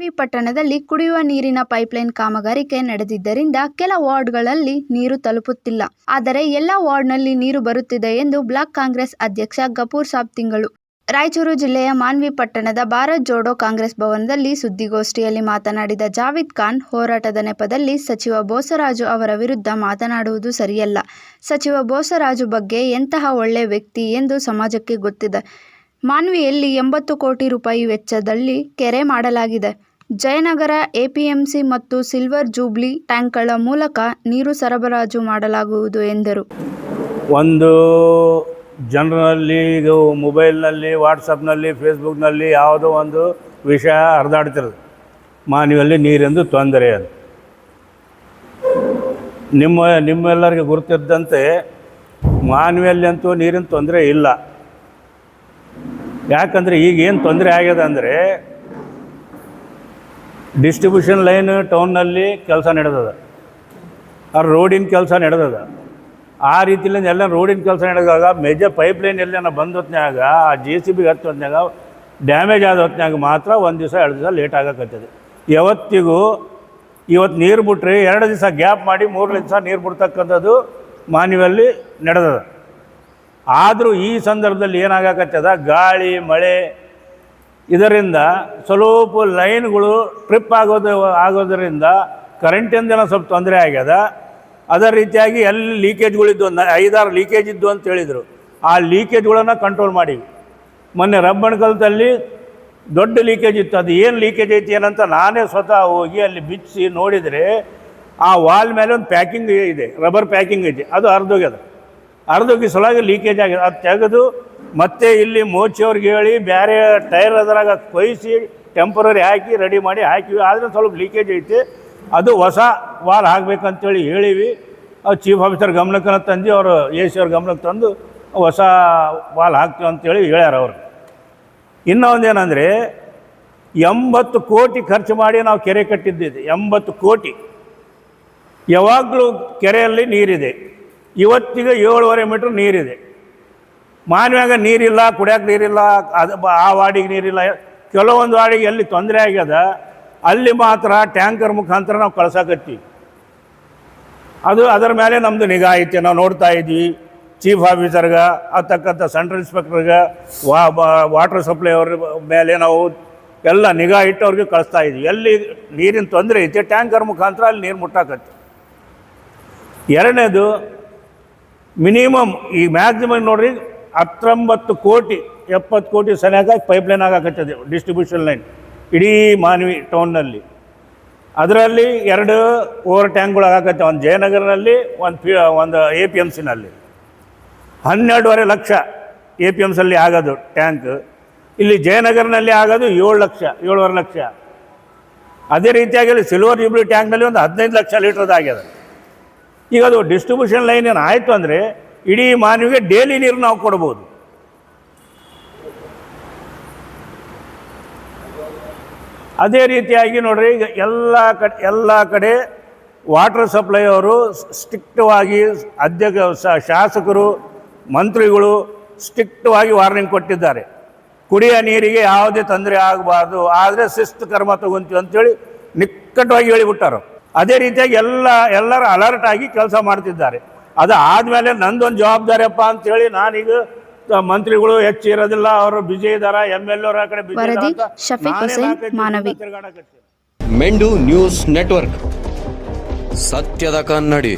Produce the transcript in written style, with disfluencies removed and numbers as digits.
ಮಾನ್ವಿ ಪಟ್ಟಣದಲ್ಲಿ ಕುಡಿಯುವ ನೀರಿನ ಪೈಪ್ಲೈನ್ ಕಾಮಗಾರಿಕೆ ನಡೆದಿದ್ದರಿಂದ ಕೆಲ ವಾರ್ಡ್ಗಳಲ್ಲಿ ನೀರು ತಲುಪುತ್ತಿಲ್ಲ. ಆದರೆ ಎಲ್ಲ ವಾರ್ಡ್ನಲ್ಲಿ ನೀರು ಬರುತ್ತಿದೆ ಎಂದು ಬ್ಲಾಕ್ ಕಾಂಗ್ರೆಸ್ ಅಧ್ಯಕ್ಷ ಗಫೂರ್ ಸಾಬ್ ತಿಂಗಳು ರಾಯಚೂರು ಜಿಲ್ಲೆಯ ಮಾನ್ವಿ ಪಟ್ಟಣದ ಭಾರತ್ ಜೋಡೋ ಕಾಂಗ್ರೆಸ್ ಭವನದಲ್ಲಿ ಸುದ್ದಿಗೋಷ್ಠಿಯಲ್ಲಿ ಮಾತನಾಡಿದ ಜಾವೇದ್ ಖಾನ್, ಹೋರಾಟದ ನೆಪದಲ್ಲಿ ಸಚಿವ ಬೋಸರಾಜು ಅವರ ವಿರುದ್ಧ ಮಾತನಾಡುವುದು ಸರಿಯಲ್ಲ. ಸಚಿವ ಬೋಸರಾಜು ಬಗ್ಗೆ ಎಂತಹ ಒಳ್ಳೆ ವ್ಯಕ್ತಿ ಎಂದು ಸಮಾಜಕ್ಕೆ ಗೊತ್ತಿದೆ. ಮಾನ್ವಿಯಲ್ಲಿ 80 ಕೋಟಿ ರೂಪಾಯಿ ವೆಚ್ಚದಲ್ಲಿ ಕೆರೆ ಮಾಡಲಾಗಿದೆ. ಜಯನಗರ ಎಪಿಎಂಸಿ ಮತ್ತು ಸಿಲ್ವರ್ ಜೂಬ್ಲಿ ಟ್ಯಾಂಕ್ಗಳ ಮೂಲಕ ನೀರು ಸರಬರಾಜು ಮಾಡಲಾಗುವುದು ಎಂದರು. ಒಂದು ಜನರಲ್ಲಿ ಮೊಬೈಲ್ನಲ್ಲಿ, ವಾಟ್ಸಪ್ನಲ್ಲಿ, ಫೇಸ್ಬುಕ್ನಲ್ಲಿ ಯಾವುದೋ ಒಂದು ವಿಷಯ ಹರಿದಾಡ್ತಿರೋದು, ಮಾನ್ವಿಯಲ್ಲಿ ನೀರೆಂದು ತೊಂದರೆ ಅದು. ನಿಮ್ಮೆಲ್ಲರಿಗೆ ಗುರುತಿದ್ದಂತೆ ಮಾನ್ವಿಯಲ್ಲಿ ಅಂತೂ ನೀರಿನ ತೊಂದರೆ ಇಲ್ಲ. ಯಾಕಂದರೆ ಈಗೇನು ತೊಂದರೆ ಆಗ್ಯದ ಅಂದರೆ ಡಿಸ್ಟ್ರಿಬ್ಯೂಷನ್ ಲೈನ್ ಟೌನ್ನಲ್ಲಿ ಕೆಲಸ ನಡೆದದ, ರೋಡಿನ ಕೆಲಸ ನಡೆದದ. ಆ ರೀತಿಯಿಂದ ಎಲ್ಲ ರೋಡಿನ ಕೆಲಸ ನಡೆದಾಗ ಮೇಜರ್ ಪೈಪ್ಲೈನ್ ಎಲ್ಲ ಬಂದು ಹೊತ್ನ್ಯಾಗ ಆ JCB ಹತ್ತು ಹೊತ್ನ್ಯಾಗ ಡ್ಯಾಮೇಜ್ ಆದ ಹೊತ್ನ್ಯಾಗ ಮಾತ್ರ 1 ದಿವಸ 2 ದಿವಸ ಲೇಟ್ ಆಗಕತ್ತದ. ಇವತ್ತು ನೀರು ಬಿಟ್ರೆ 2 ದಿವಸ ಗ್ಯಾಪ್ ಮಾಡಿ 3 ದಿವಸ ನೀರು ಬಿಡ್ತಕ್ಕಂಥದ್ದು ಮಾನ್ವಿಯಲ್ಲಿ ನಡೆದದ. ಆದರೂ ಈ ಸಂದರ್ಭದಲ್ಲಿ ಏನಾಗಕತ್ತದ, ಗಾಳಿ ಮಳೆ ಇದರಿಂದ ಸ್ವಲ್ಪ ಲೈನ್ಗಳು ಟ್ರಿಪ್ ಆಗೋದರಿಂದ ಕರೆಂಟಿಂದ ಸ್ವಲ್ಪ ತೊಂದರೆ ಆಗ್ಯದ. ಅದೇ ರೀತಿಯಾಗಿ ಎಲ್ಲಿ ಲೀಕೇಜ್ಗಳಿದ್ದು 5-6 ಲೀಕೇಜ್ ಇದ್ದು ಅಂತ ಹೇಳಿದರು. ಆ ಲೀಕೇಜ್ಗಳನ್ನು ಕಂಟ್ರೋಲ್ ಮಾಡಿ. ಮೊನ್ನೆ ರಬ್ಬಣಕಲ್ದಲ್ಲಿ ದೊಡ್ಡ ಲೀಕೇಜ್ ಇತ್ತು. ಅದು ಏನು ಲೀಕೇಜ್ ಐತಿ ಏನಂತ ನಾನೇ ಸ್ವತಃ ಹೋಗಿ ಅಲ್ಲಿ ಬಿಚ್ಚಿ ನೋಡಿದರೆ ಆ ವಾಲ್ ಮೇಲೆ ಒಂದು ಪ್ಯಾಕಿಂಗ್ ಇದೆ, ರಬ್ಬರ್ ಪ್ಯಾಕಿಂಗ್ ಐತಿ, ಅದು ಅರ್ಧೋಗಿ ಸಲುವಾಗಿ ಲೀಕೇಜ್ ಆಗಿದೆ. ಅದು ತೆಗೆದು ಮತ್ತೆ ಇಲ್ಲಿ ಮೋಚಿಯವ್ರಿಗೆ ಹೇಳಿ ಬೇರೆ ಟೈರ್ ಅದರಾಗ ಕೊಯ್ಸಿ ಟೆಂಪರರಿ ಹಾಕಿ ರೆಡಿ ಮಾಡಿ ಹಾಕಿವಿ. ಆದರೆ ಸ್ವಲ್ಪ ಲೀಕೇಜ್ ಐತಿ, ಅದು ಹೊಸ ವಾಲ್ ಹಾಕಬೇಕಂತೇಳಿ ಹೇಳಿವಿ. ಅವ್ರು ಚೀಫ್ ಆಫೀಸರ್ ಗಮನಕ್ಕೆ ತಂದು ಅವರು AC ಅವ್ರ ಗಮನಕ್ಕೆ ತಂದು ಹೊಸ ವಾಲ್ ಹಾಕ್ತೀವಿ ಅಂತೇಳಿ ಹೇಳ್ಯಾರ ಅವರು. ಇನ್ನೊಂದೇನೆಂದರೆ 80 ಕೋಟಿ ಖರ್ಚು ಮಾಡಿ ನಾವು ಕೆರೆ ಕಟ್ಟಿದ್ದಿದೆ. 80 ಕೋಟಿ. ಯಾವಾಗಲೂ ಕೆರೆಯಲ್ಲಿ ನೀರಿದೆ. ಇವತ್ತಿಗೆ 7.5 ಮೀಟ್ರ್ ನೀರಿದೆ. ಮಾನ್ವ್ಯಾಗ ನೀರಿಲ್ಲ, ಕುಡಿಯೋಕೆ ನೀರಿಲ್ಲ, ಆ ವಾರ್ಡಿಗೆ ನೀರಿಲ್ಲ. ಕೆಲವೊಂದು ವಾರ್ಡಿಗೆ ಎಲ್ಲಿ ತೊಂದರೆ ಆಗ್ಯದ ಅಲ್ಲಿ ಮಾತ್ರ ಟ್ಯಾಂಕರ್ ಮುಖಾಂತರ ನಾವು ಕಳ್ಸಕತ್ತೀವಿ. ಅದರ ಮೇಲೆ ನಮ್ಮದು ನಿಗಾ ಐತೆ, ನಾವು ನೋಡ್ತಾ ಇದ್ವಿ. ಚೀಫ್ ಆಫೀಸರ್ಗೆ ಅದಕ್ಕಂಥ ಸೆಂಟ್ರಲ್ ಇನ್ಸ್ಪೆಕ್ಟರ್ಗೆ ವಾಟರ್ ಸಪ್ಲೈ ಅವ್ರ ಮೇಲೆ ನಾವು ಎಲ್ಲ ನಿಗಾ ಇಟ್ಟು ಅವ್ರಿಗೆ ಕಳಿಸ್ತಾ ಇದ್ವಿ. ಎಲ್ಲಿ ನೀರಿನ ತೊಂದರೆ ಐತೆ ಟ್ಯಾಂಕರ್ ಮುಖಾಂತರ ಅಲ್ಲಿ ನೀರು ಮುಟ್ಟಾಕತ್ತೆ. ಎರಡನೇದು, ಮಿನಿಮಮ್ ಈ ಮ್ಯಾಕ್ಸಿಮಮ್ ನೋಡ್ರಿ 19 ಕೋಟಿ 70 ಕೋಟಿ ಸನಿಯಾಗಿ ಪೈಪ್ಲೈನ್ ಆಗಾಕತ್ತದೆ, ಡಿಸ್ಟ್ರಿಬ್ಯೂಷನ್ ಲೈನ್ ಇಡೀ ಮಾನ್ವಿ ಟೌನ್ನಲ್ಲಿ. ಅದರಲ್ಲಿ 2 ಓವರ್ ಟ್ಯಾಂಕ್ಗಳು ಆಗಾಕತ್ತೆ, ಒಂದು ಜಯನಗರನಲ್ಲಿ, ಒಂದು APMCನಲ್ಲಿ. 12.5 ಲಕ್ಷ APMCಲ್ಲಿ ಆಗೋದು ಟ್ಯಾಂಕ್. ಇಲ್ಲಿ ಜಯನಗರನಲ್ಲಿ ಆಗೋದು 7 ಲಕ್ಷ 7.5 ಲಕ್ಷ. ಅದೇ ರೀತಿಯಾಗಿ ಇಲ್ಲಿ ಸಿಲ್ವರ್ ಜೂಬ್ಲಿ ಟ್ಯಾಂಕ್ನಲ್ಲಿ ಒಂದು 15 ಲಕ್ಷ ಲೀಟ್ರದ್ದು ಆಗ್ಯದ. ಈಗ ಅದು ಡಿಸ್ಟ್ರಿಬ್ಯೂಷನ್ ಲೈನ್ ಏನು ಆಯಿತು ಅಂದರೆ ಇಡೀ ಮಾನವಿಗೆ ಡೈಲಿ ನೀರು ನಾವು ಕೊಡ್ಬೋದು. ಅದೇ ರೀತಿಯಾಗಿ ನೋಡ್ರಿ, ಈಗ ಎಲ್ಲ ಕಡೆ ವಾಟರ್ ಸಪ್ಲೈ ಅವರು ಸ್ಟ್ರಿಕ್ಟವಾಗಿ ಶಾಸಕರು, ಮಂತ್ರಿಗಳು ಸ್ಟ್ರಿಕ್ಟವಾಗಿ ವಾರ್ನಿಂಗ್ ಕೊಟ್ಟಿದ್ದಾರೆ. ಕುಡಿಯೋ ನೀರಿಗೆ ಯಾವುದೇ ತೊಂದರೆ ಆಗಬಾರ್ದು, ಆದರೆ ಶಿಸ್ತು ಕ್ರಮ ತಗೊಂತೀವಿ ಅಂತೇಳಿ ನಿಕ್ಕಟವಾಗಿ ಹೇಳಿಬಿಟ್ಟಾರು. ಅದೇ ರೀತಿಯಾಗಿ ಎಲ್ಲರೂ ಅಲರ್ಟ್ ಆಗಿ ಕೆಲಸ ಮಾಡ್ತಿದ್ದಾರೆ. ಅದು ಆದಮೇಲೆ ನಂದೊಂದು ಜವಾಬ್ದಾರಿಯಪ್ಪ ಅಂಥೇಳಿ ನಾನೀಗ ಮಂತ್ರಿಗಳು ಹೆಚ್ಚು ಇರೋದಿಲ್ಲ, ಅವರು ಬಿಜಿ ಇದ್ದಾರೆ, MLA ಅವರ ಕಡೆ ಬಿಜಿ ಮೆಂಡು ನ್ಯೂಸ್ ನೆಟ್ವರ್ಕ್, ಸತ್ಯದ ಕನ್ನಡಿ.